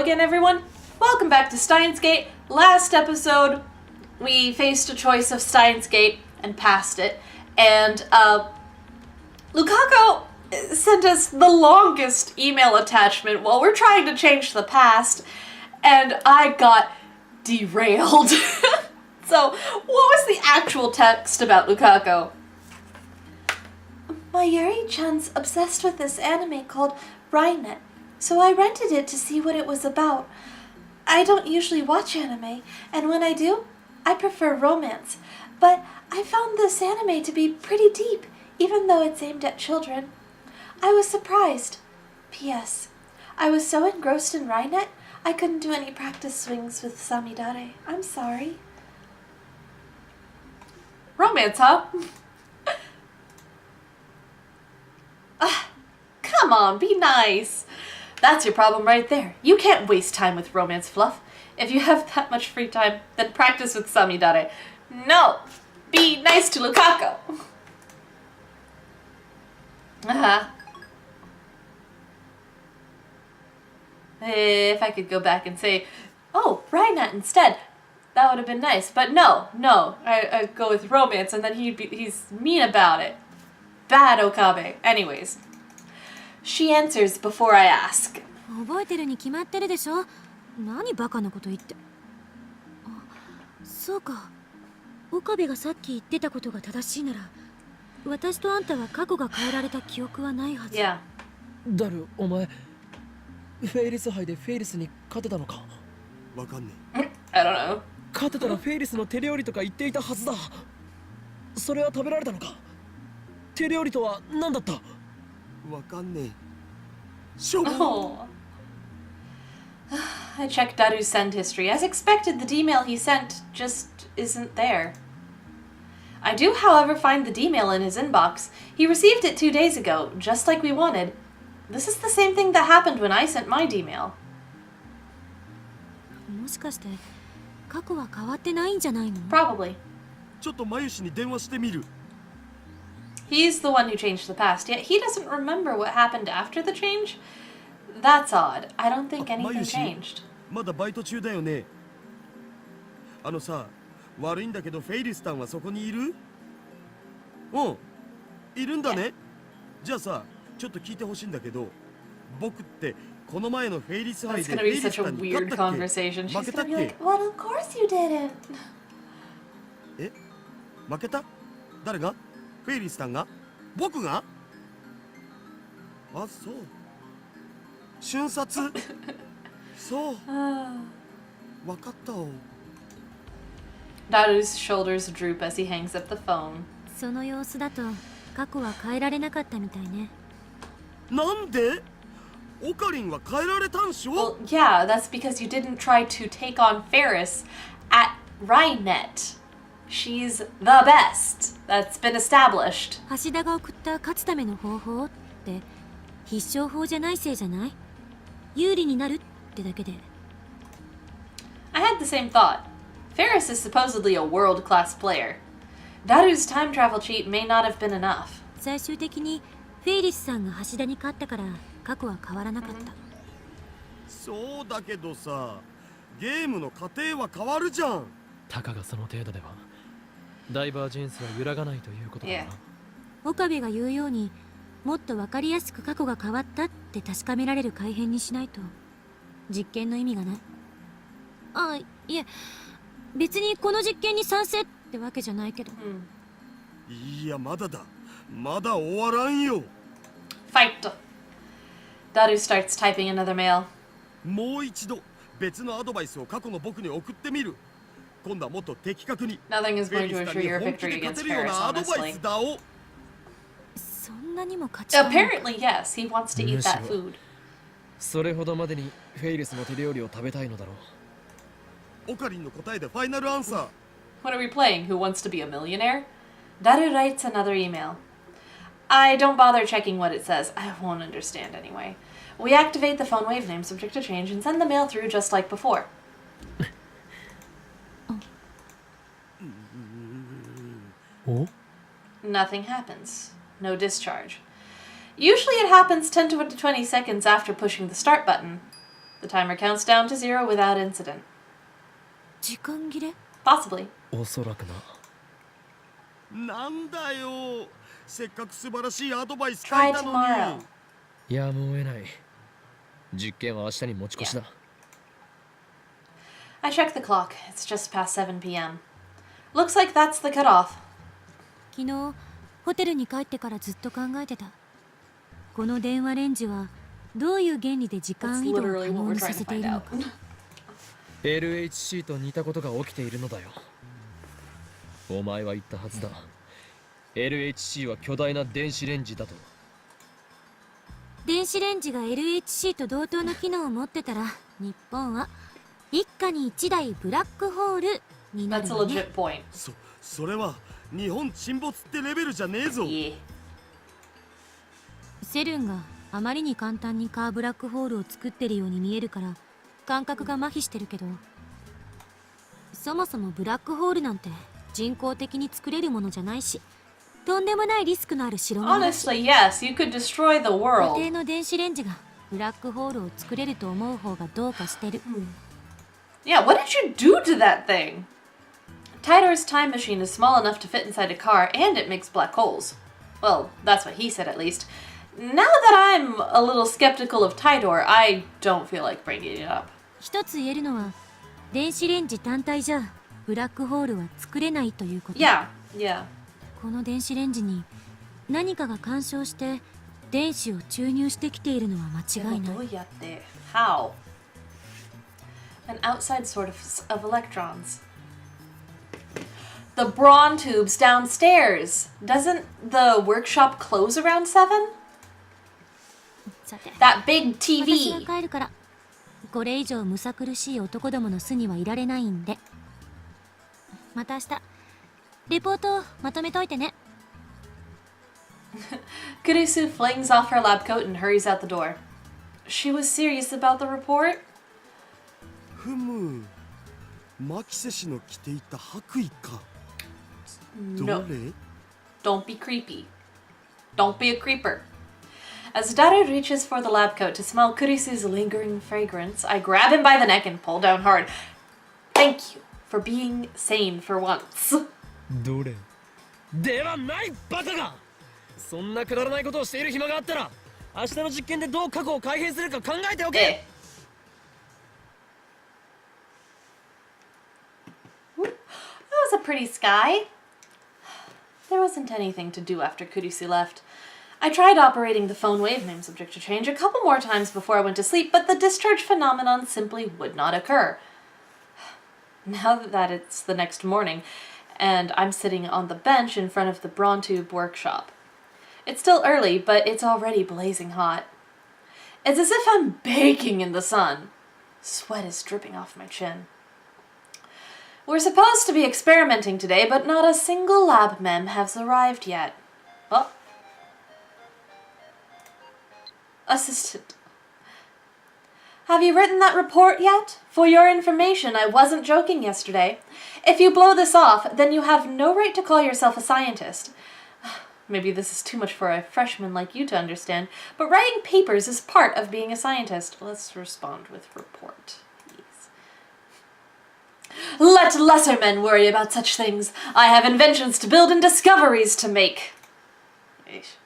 again, everyone. Welcome back to Steins Gate. Last episode, we faced a choice of Steins Gate and passed it. And, Lukaku sent us the longest email attachment while we're trying to change the past. And I got derailed. So, what was the actual text about Lukaku? My Yuri-chan's obsessed with this anime called Rainet, so I rented it to see what it was about. I don't usually watch anime, and when I do, I prefer romance. But I found this anime to be pretty deep, even though it's aimed at children. I was surprised. P.S. I was so engrossed in Rainet, I couldn't do any practice swings with Samidare. I'm sorry. Romance, huh? Come on, be nice. That's your problem right there. You can't waste time with romance fluff. If you have that much free time, then practice with Samidare. No, be nice to Lukaku. If I could go back and say, oh, Rainet instead, that would have been nice. But no, I go with romance, and then he's mean about it. Bad Okabe. Anyways, she answers before I ask. 覚えてるに決まってるでしょ。何バカなこと言って。あ、そうか。岡部がさっき言ってたことが正しいなら、私とあんたは過去が変えられた記憶はないはず。Yeah. ダル、お前、フェイリス杯でフェイリスに勝てたのか。わかんねえ。I don't know. 勝てたらフェイリスの手料理とか言っていたはずだ。それは食べられたのか。手料理とは何だった。わかんねえ。しょぼ。Oh. I checked Daru's send history. As expected, the D-mail he sent just isn't there. I do, however, find the D-mail in his inbox. He received it 2 days ago, just like we wanted. This is the same thing that happened when I sent my D-mail. もしかして過去は変わってないんじゃないの？ Probably. ちょっとマユシに電話してみる。He's the one who changed the past, yet he doesn't remember what happened after the change? That's odd. I don't think anything changed. まだバイト中だよね。あのさ、悪いんだけどフェイリスタンはそこにいる？うん、いるんだね。じゃあさ、ちょっと聞いてほしいんだけど、僕ってこの前のフェイリス杯でフェイリスタンに勝ったっけ？負けたっけ？ Well, of course you didn't. え？負けた？誰が？フェイリスタンが？僕が？あ、そう。瞬殺？そう。わかったお。Daru's shoulders droop as he hangs up the phone. その様子だと過去は変えられなかったみたいね。なんで？オカリンは変えられたんしょ？ Well, yeah, that's because you didn't try to take on Faris at Rainet. She's the best. That's been established. 橋田が送った勝つための方法って必勝法じゃないせいじゃない？有利になるってだけで。I had the same thought. Faris is supposedly a world-class player. Daru's time travel cheat may not have been enough. 最終的にフェイリスさんが橋田に勝ったから過去は変わらなかった。そうだけどさ、ゲームの過程は変わるじゃん。たかがその程度ではダイバージェンスは揺らがないということだな。岡部が言うようにもっと分かりやすく過去が変わったって確かめられる改変にしないと実験の意味がない。あ、いえ、別にこの実験に賛成ってわけじゃないけど。いや、まだだ。まだ終わらんよ。Fight. Daru starts typing another mail. もう一度別のアドバイスを過去の僕に送ってみる。今度はもっと的確に Nothing is フェ going イリ to スタン assure に your 本気 victory で勝 against てるよう Faris, なアドバイ honestly. スだお。そんなにも勝ちたいの？ Apparently, yes. He wants to eat that food. それほどまでにフェイリスの手料理を食べたいのだろう。オカリンの答えでファイナルアンサー。What are we playing? Who wants to be a millionaire? Daru writes another email. I don't bother checking what it says. I won't understand anyway. We activate the phone wave name subject to change and send the mail through just like before. Oh? Nothing happens. No discharge. Usually it happens 10 to 20 seconds after pushing the start button. The timer counts down to 0 without incident. 時間切れ Possibly. おそらくな。なんだよ、せっかく素晴らしいアドバイス書 Try いたの tomorrow. に。やむを得ない。実験は明日に持ち越しだ。I checked the clock. It's just past 7 p.m. Looks like that's the cutoff. 昨日ホテルに帰ってからずっと考えてた。この電話レンジはどういう原理で時 That's 間移動を可 literally what 能 we're に trying さ to せてい find るの out. か。LHC と似たことが起きているのだよ。お前は言ったはずだ。LHC は巨大な電子レンジだと。電子レンジが LHC と同等の機能を持ってたら、日本は一家に一台ブラックホールになる That's a よね。 legit point. それは日本沈没ってレベルじゃねえぞ。 Yeah. セルンがあまりに簡単にカーブラックホールを作ってるように見えるから感覚が麻痺してるけど、そもそもブラックホールなんて人工的に作れるものじゃないし、とんでもないリスクのある代物だし、 Honestly, yes, you could destroy the 固 world. 定の電子レンジがブラックホールを作れると思う方がどうかしてる。 Yeah, what did you do to that thing? Titor's time machine is small enough to fit inside a car, and it makes black holes. Well, that's what he said at least. Now that I'm a little skeptical of Titor, I don't feel like bringing it up. 一つ言えるのは、電子レンジ単体じゃブラックホールは作れないということ。 Yeah, yeah. この電子レンジに何かが干渉して電子を注入してきているのは間違いない。 How? An outside source of electrons. The brawn tubes downstairs. Doesn't the workshop close around 7? さて、 That big 私 TV. が帰るから、これ以上むさ苦しい男どもの巣にはいられないんで。また明日、レポートをまとめといてね。Kurisu flings off her lab coat and hurries out the door. She was serious about the report? ふむ、マキセ氏の着ていた白衣か。ど No. れ？ Don't be creepy. Don't be a creeper. As Daru reaches for the lab coat to smell Kurisu's lingering fragrance, I grab him by the neck and pull down hard. Thank you for being sane for once. どれではないバカが。そんなくだらないことをしている暇があったら明日の実験でどう過去を改変するか考えておけ。 That was a pretty sky. There wasn't anything to do after Kurisu left. I tried operating the phone wavename subject to change a couple more times before I went to sleep, but the discharge phenomenon simply would not occur. Now that it's the next morning, and I'm sitting on the bench in front of the Brontube workshop. It's still early, but it's already blazing hot. It's as if I'm baking in the sun. Sweat is dripping off my chin. We're supposed to be experimenting today, but not a single lab mem has arrived yet. Oh. Assistant. Have you written that report yet? For your information, I wasn't joking yesterday. If you blow this off, then you have no right to call yourself a scientist. Maybe this is too much for a freshman like you to understand, but writing papers is part of being a scientist. Let's respond with report. Let lesser men worry about such things. I have inventions to build and discoveries to make. Eesh.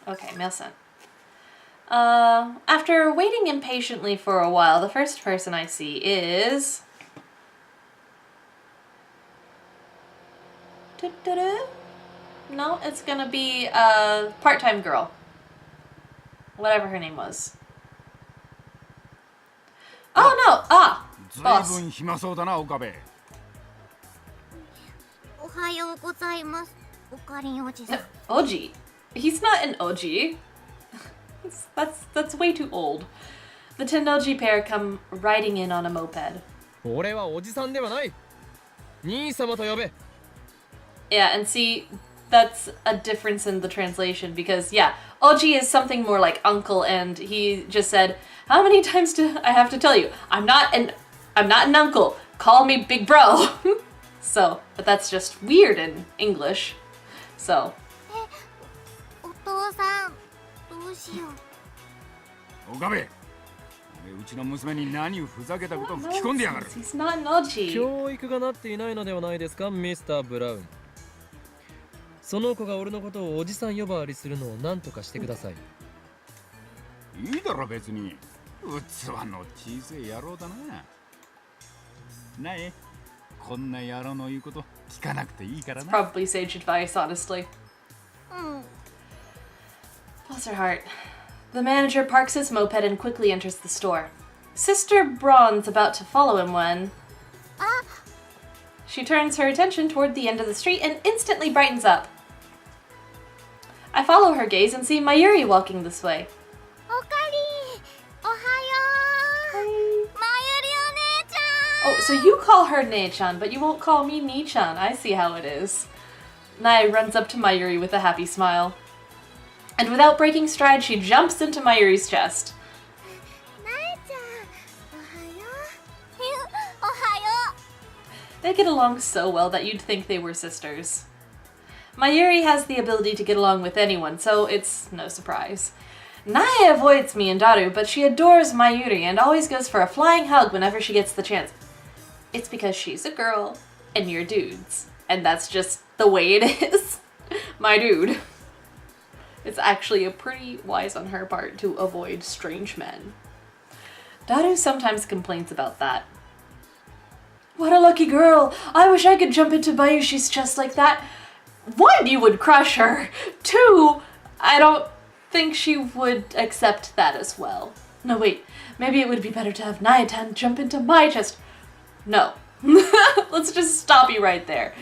Okay, mail sent. After waiting impatiently for a while, the first person I see is... No, it's gonna be a part-time girl. Whatever her name was. Oh no! Ah! ずい Boss. ぶん暇そうだな岡部。おはようございます。おかりんおじさん。 Oji. He's not an Oji. That's way too old. The Tennoji pair come riding in on a moped. 俺はおじさんではない。兄様と呼べ。 Yeah, and see, that's a difference in the translation because, yeah, Oji is something more like uncle, and he just said, how many times do I have to tell you? I'm not an uncle. Call me big bro. So, but that's just weird in English. So, お父さん、どうしよう。岡部、うちの娘に何をふざけたことを吹き込んでやがる。 He's not naughty. 教育がなっていないのではないですか、ミスター・ブラウン。その子が俺のことをおじさん呼ばわりするのを何とかしてください。いいだろ別に。器の小さい野郎だな。なえ、こんな野郎の言うこと聞かなくていいからな。 Probably sage advice, honestly. うん。 Bless her heart. The manager parks his moped and quickly enters the store. Sister Braun's about to follow him when... She turns her attention toward the end of the street and instantly brightens up. I follow her gaze and see Mayuri walking this way. おかり。おはよう。まゆりお姉ちゃん。 Oh, so you call her Nei-chan, but you won't call me Ni-chan. I see how it is. Nae runs up to Mayuri with a happy smile. And without breaking stride, she jumps into Mayuri's chest. なえちゃん。おはよう。おはよう。 They get along so well that you'd think they were sisters. Mayuri has the ability to get along with anyone, so it's no surprise. Nae avoids me and Daru, but she adores Mayuri and always goes for a flying hug whenever she gets the chance. It's because she's a girl, and you're dudes. And that's just the way it is. My dude. It's actually a pretty wise on her part to avoid strange men. Daru sometimes complains about that. What a lucky girl! I wish I could jump into Bayushi's chest like that. 1, you would crush her. 2, I don't think she would accept that as well. No, wait. Maybe it would be better to have Nae-tan jump into my chest. No. Let's just stop you right there.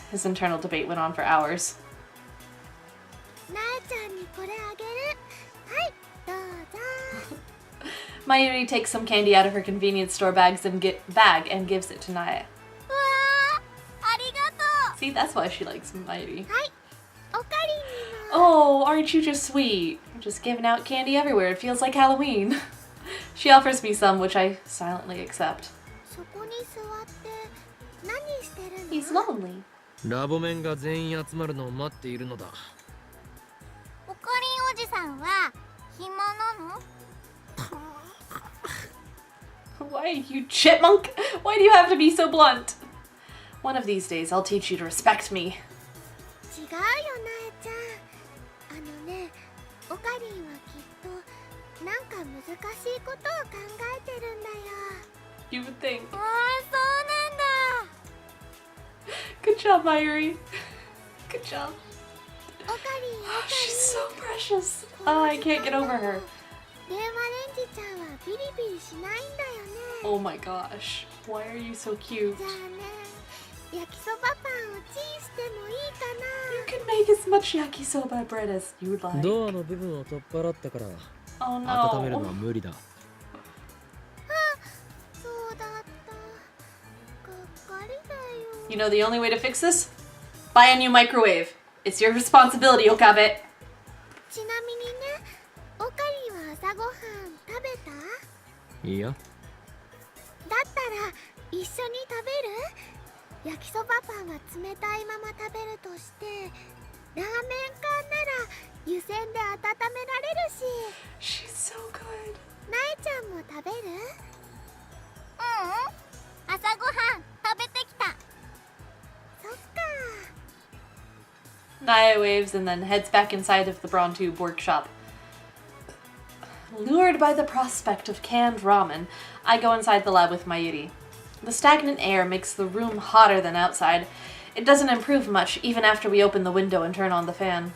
His internal debate went on for hours. なえちゃんにこれあげる。はい、どうぞ。 Mayuri takes some candy out of her convenience store bag and gives it to Nae. うわー、ありがとう。 See, that's why she likes Mayuri. はい、おかりにも。 Oh, aren't you just sweet? You're just giving out candy everywhere. It feels like Halloween. She offers me some, which I silently accept. そこに座って何してるの？ He's lonely. ラボメンが全員集まるのを待っているのだ。おかりんおじさんは暇なの？ Why, you chipmunk? Why do you have to be so blunt? One of these days, I'll teach you to respect me. 違うよなえちゃん。あのね、おかりんはきっとなんか難しいことを考えてるんだよ。 You would think. ああ、そうなんだ。 Good job, Mayuri. Good job. おかりん、おか She's りん。 so precious. Oh, I can't get over her. 電話レンジちゃんはビリビリしないんだよね。 Oh my gosh. Why are you so cute? じゃあね、焼きそばパンをチンしてもいいか You can make as much yakisoba bread as you'd like. ドアの部分を取っ払ったから Oh 温めるのは no. 無理だ。な。そうだった。がっかりだよ。 You know the only way to fix this? Buy a new microwave. It's your responsibility, Okabe. ちなみにね、おかりは朝ごはん食べた？いいや。だったら一緒に食べる？焼きそばパンは冷たいまま食べるとして、ラーメン缶なら湯煎で温められるし。 She's so good. なえちゃんも食べる？朝ごはん食べてきた。そっか。 Nae waves and then heads back inside of the Braun Tube workshop. Lured by the prospect of canned ramen, I go inside the lab with Mayuri. The stagnant air makes the room hotter than outside. It doesn't improve much even after we open the window and turn on the fan.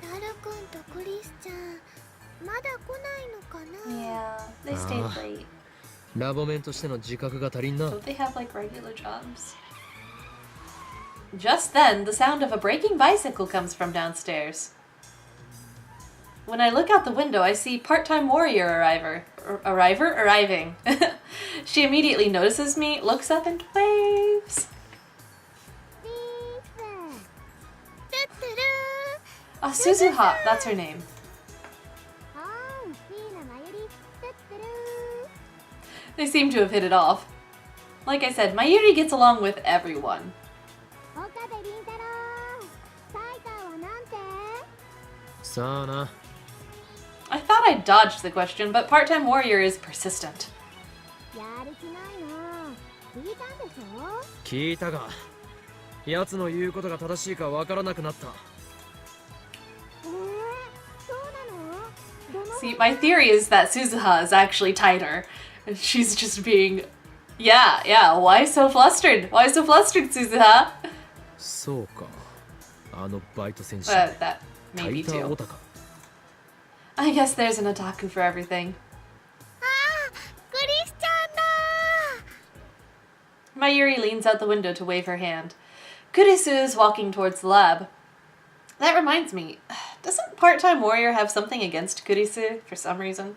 ダルくんとクリスちゃん、まだ来ないのかな？ Yeah, they stayed late. ラボメンとしての自覚が足りんな。 Don't they have like regular jobs? Just then, the sound of a braking bicycle comes from downstairs. When I look out the window, I see part-time warrior arriving. She immediately notices me, looks up, and waves. リース。トゥットゥル Ah, Suzuha, that's her name. ー。はーい、いいなまゆり。トゥットゥル They seem to have hit it off. Like I said, Mayuri gets along with everyone. ー。岡部倫太郎。サイカーはなんて？さあな。 I thought thought I dodged the question, but part-time warrior is persistent. やる気ないの聞いたんでしょ聞いたが、奴の言うことが正しいかわからなくなった。そうなの See, my theory is that Suzuha is actually Titor. And she's just being... Yeah, why so flustered? Why so flustered, Suzuha? そうか。あのバイト選手。But that タ maybe イター too. オタか。I guess there's an otaku for everything. ああクリスチャンだ Mayuri leans out the window to wave her hand. Kurisu is walking towards the lab. That reminds me, doesn't part-time warrior have something against Kurisu for some reason?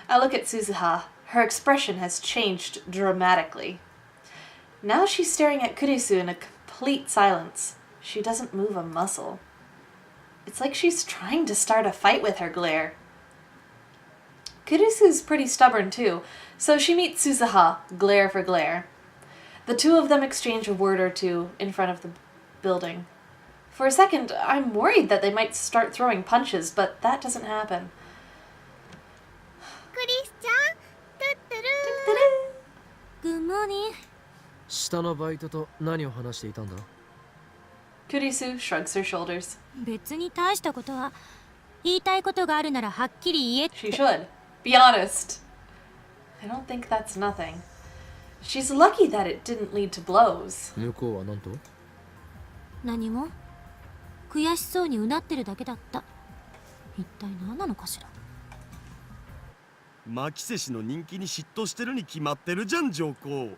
I look at Suzuha. Her expression has changed dramatically. Now she's staring at Kurisu in a complete silence. She doesn't move a muscle. It's like she's trying to start a fight with her glare. Kurisu's pretty stubborn too, so she meets Suzuha, glare for glare. The two of them exchange a word or two in front of the building. For a second, I'm worried that they might start throwing punches, but that doesn't happen. クリスチャントゥットゥルー Good morning. 下のバイトと何を話していたんだ？ Kurisu shrugs her shoulders. 別に大したことは。言いたいことがあるならはっきり言えって。 She should. Be honest. I don't think that's nothing. She's lucky that it didn't lead to blows. 向こうは何と？何も悔しそうにうなってるだけだった。一体何なのかしら。マキセ氏の人気に嫉妬してるに決まってるじゃん、上皇。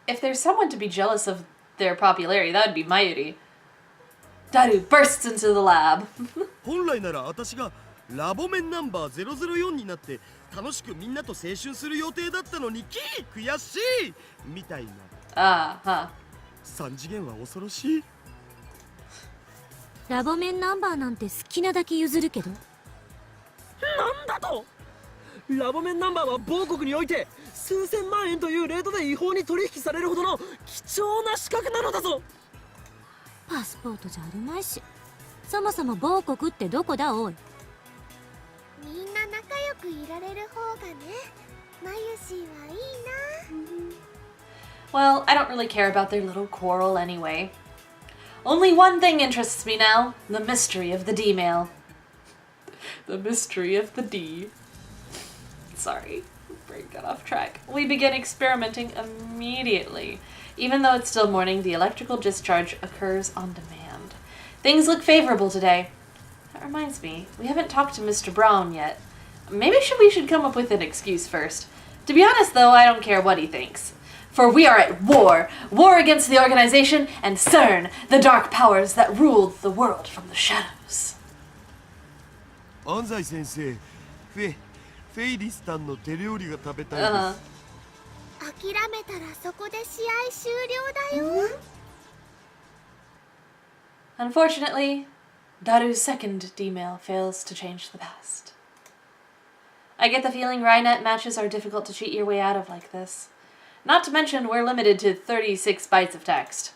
If there's someone to be jealous of their popularity, that would be Mayuri. Daru bursts into the lab. 本来なら私がラボメンナンバー004になって楽しくみんなと青春する予定だったのに悔しいみたいな。Huh. 3次元は恐ろしい。ラボメンナンバーなんて好きなだけ譲るけど。なんだと？ラボメンナンバーは某国において数千万円というレートで違法に取引されるほどの貴重な資格なのだぞ。パスポートじゃあるまいし。そもそも某国ってどこだおい。みんな仲良くいられる方がねマユシーはいいな Well, I don't really care about their little quarrel anyway. Only one thing interests me now, the mystery of the D-mail. The mystery of the D. Sorry, brain got off track. We begin experimenting immediately. Even though it's still morning, the electrical discharge occurs on demand. Things look favorable today. That reminds me, we haven't talked to Mr. Brown yet. Maybe we should come up with an excuse first. To be honest though, I don't care what he thinks. For we are at war. War against the organization and SERN, the dark powers that ruled the world from the shadows. 安西先生、フェイリスタンの手料理が食べたいです。諦めたらそこで試合終了だよ Unfortunately, Daru's second D-mail fails to change the past. I get the feeling Rainet matches are difficult to cheat your way out of like this. Not to mention, we're limited to 36 bytes of text.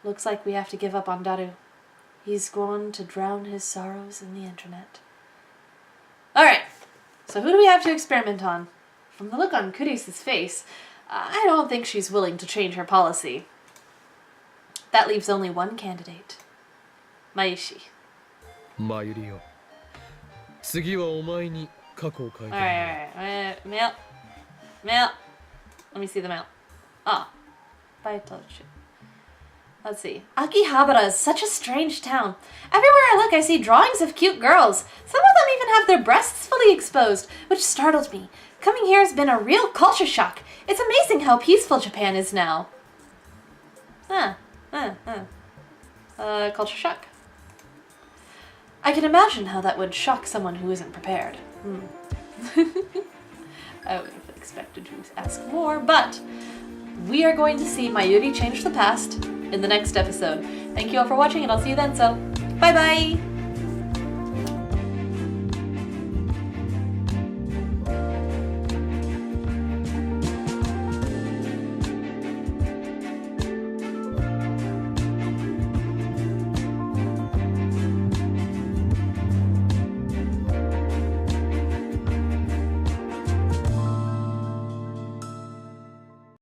Looks like we have to give up on Daru. He's going to drown his sorrows in the internet. Alright, so who do we have to experiment on? From the look on Kurisu's face, I don't think she's willing to change her policy. That leaves only one candidate. Maishi. マユリよ。次はお前に過去を書いてもらう。Alright. Mail. Let me see the mail. Vital shit. Let's see. Akihabara is such a strange town. Everywhere I look, I see drawings of cute girls. Some of them even have their breasts fully exposed, which startled me. Coming here has been a real culture shock. It's amazing how peaceful Japan is now. Culture shock. I can imagine how that would shock someone who isn't prepared. I would have expected to ask more, but we are going to see Mayuri change the past in the next episode. Thank you all for watching, and I'll see you then, so bye-bye!